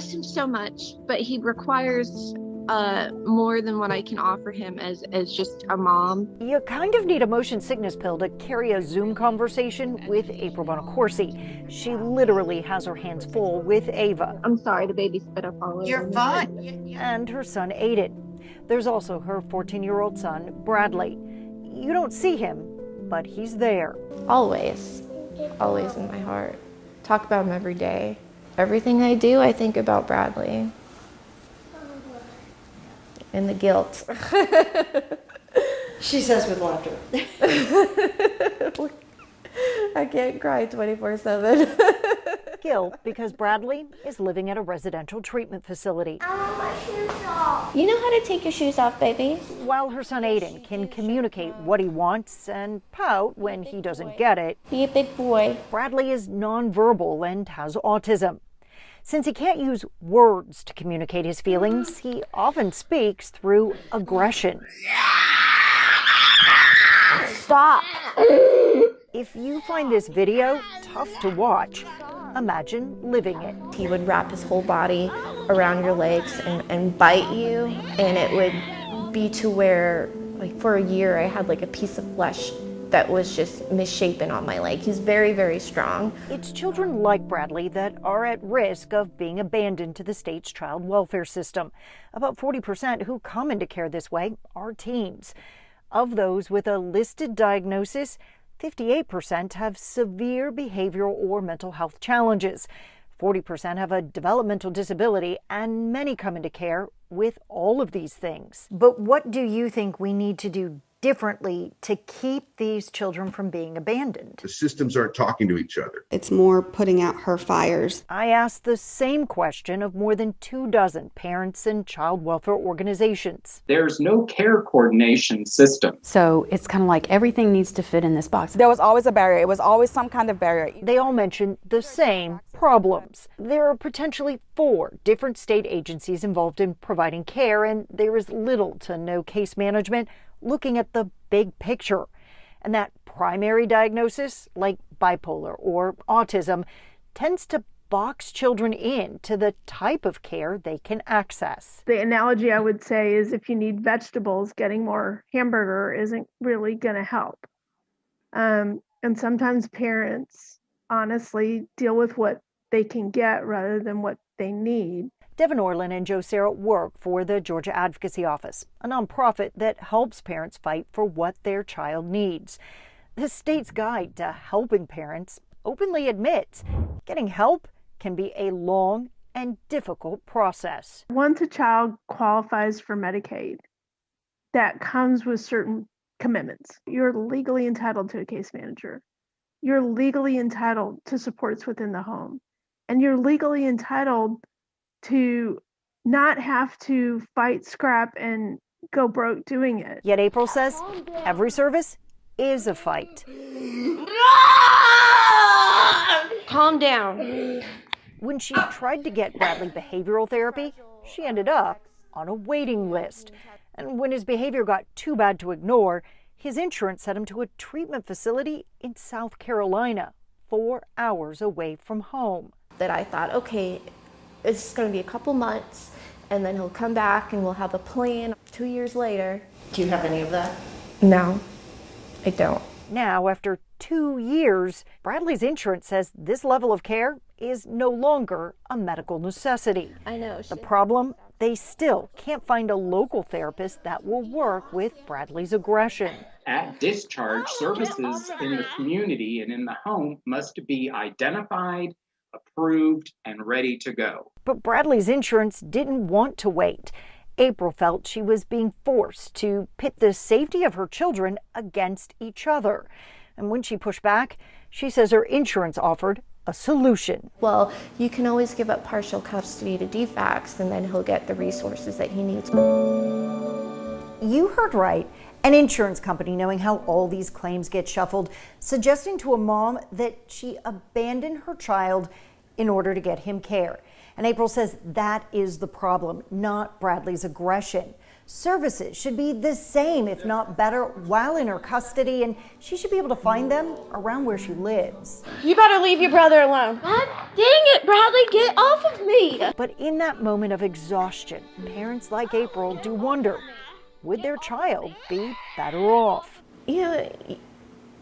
miss him so much, but he requires more than what I can offer him as just a mom. You kind of need a motion sickness pill to carry a Zoom conversation with April Bonacorsi. She literally has her hands full with Ava. I'm sorry, the baby spit up all over me. You're fine. And her son, Aiden. There's also her 14-year-old son, Bradley. You don't see him, but he's there. Always in my heart. Talk about him every day. Everything I do, I think about Bradley. And the guilt. She says with laughter. I can't cry 24/7. Guilt because Bradley is living at a residential treatment facility. I want my shoes off. You know how to take your shoes off, baby? While her son Aiden can communicate what he wants and pout when he doesn't get it, Be a big boy. Bradley is nonverbal and has autism. Since he can't use words to communicate his feelings, he often speaks through aggression. Stop. If you find this video tough to watch, imagine living it. He would wrap his whole body around your legs and bite you, and it would be to where, like, for a year I had like a piece of flesh that was just misshapen on my leg. He's very, very strong. It's children like Bradley that are at risk of being abandoned to the state's child welfare system. About 40% who come into care this way are teens. Of those with a listed diagnosis, 58% have severe behavioral or mental health challenges. 40% have a developmental disability, and many come into care with all of these things. But what do you think we need to do differently to keep these children from being abandoned? The systems aren't talking to each other. It's more putting out her fires. I asked the same question of more than 24 parents and child welfare organizations. There's no care coordination system. So it's kind of like everything needs to fit in this box. There was always a barrier. It was always some kind of barrier. They all mentioned the same problems. There are potentially 4 different state agencies involved in providing care, and there is little to no case management looking at the big picture. And that primary diagnosis, like bipolar or autism, tends to box children in to the type of care they can access. The analogy I would say is if you need vegetables, getting more hamburger isn't really going to help. And sometimes parents honestly deal with what they can get rather than what they need. Devin Orlin and Joe Sarah work for the Georgia Advocacy Office, a nonprofit that helps parents fight for what their child needs. The state's guide to helping parents openly admits getting help can be a long and difficult process. Once a child qualifies for Medicaid, that comes with certain commitments. You're legally entitled to a case manager. You're legally entitled to supports within the home. And you're legally entitled to not have to fight, scrap, and go broke doing it. Yet April says every service is a fight. Calm down. When she tried to get Bradley behavioral therapy, she ended up on a waiting list. And when his behavior got too bad to ignore, his insurance sent him to a treatment facility in South Carolina, 4 hours away from home. That I thought, okay, it's going to be a couple months, and then he'll come back and we'll have a plan. 2 years later. Do you have any of that? No, I don't. Now, after 2 years, Bradley's insurance says this level of care is no longer a medical necessity. I know. The problem? They still can't find a local therapist that will work with Bradley's aggression. At discharge, services in the community and in the home must be identified, approved, and ready to go. But Bradley's insurance didn't want to wait. April felt she was being forced to pit the safety of her children against each other. And when she pushed back, she says her insurance offered a solution. Well, you can always give up partial custody to DFACS, and then he'll get the resources that he needs. You heard right. An insurance company, knowing how all these claims get shuffled, suggesting to a mom that she abandon her child in order to get him care. And April says that is the problem, not Bradley's aggression. Services should be the same, if not better, while in her custody, and she should be able to find them around where she lives. You better leave your brother alone. God dang it, Bradley, get off of me. But in that moment of exhaustion, parents like April do wonder, would their child be better off? You know,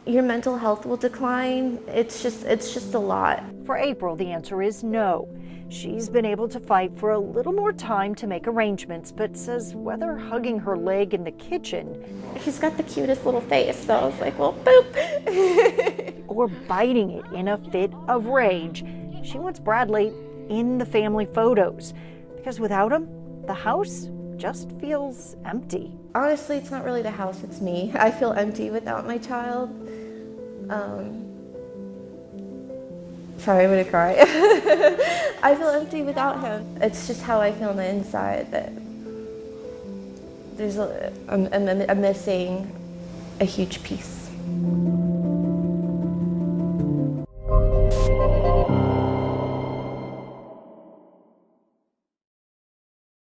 your mental health will decline. It's just a lot. For April, the answer is no. She's been able to fight for a little more time to make arrangements, but says whether hugging her leg in the kitchen, He's got the cutest little face, so I was like, well, boop. or biting it in a fit of rage, she wants Bradley in the family photos, because without him, the house just feels empty. Honestly, it's not really the house, it's me. I feel empty without my child. Sorry, I'm gonna cry. I feel empty without him. It's just how I feel on the inside, that I'm missing a huge piece.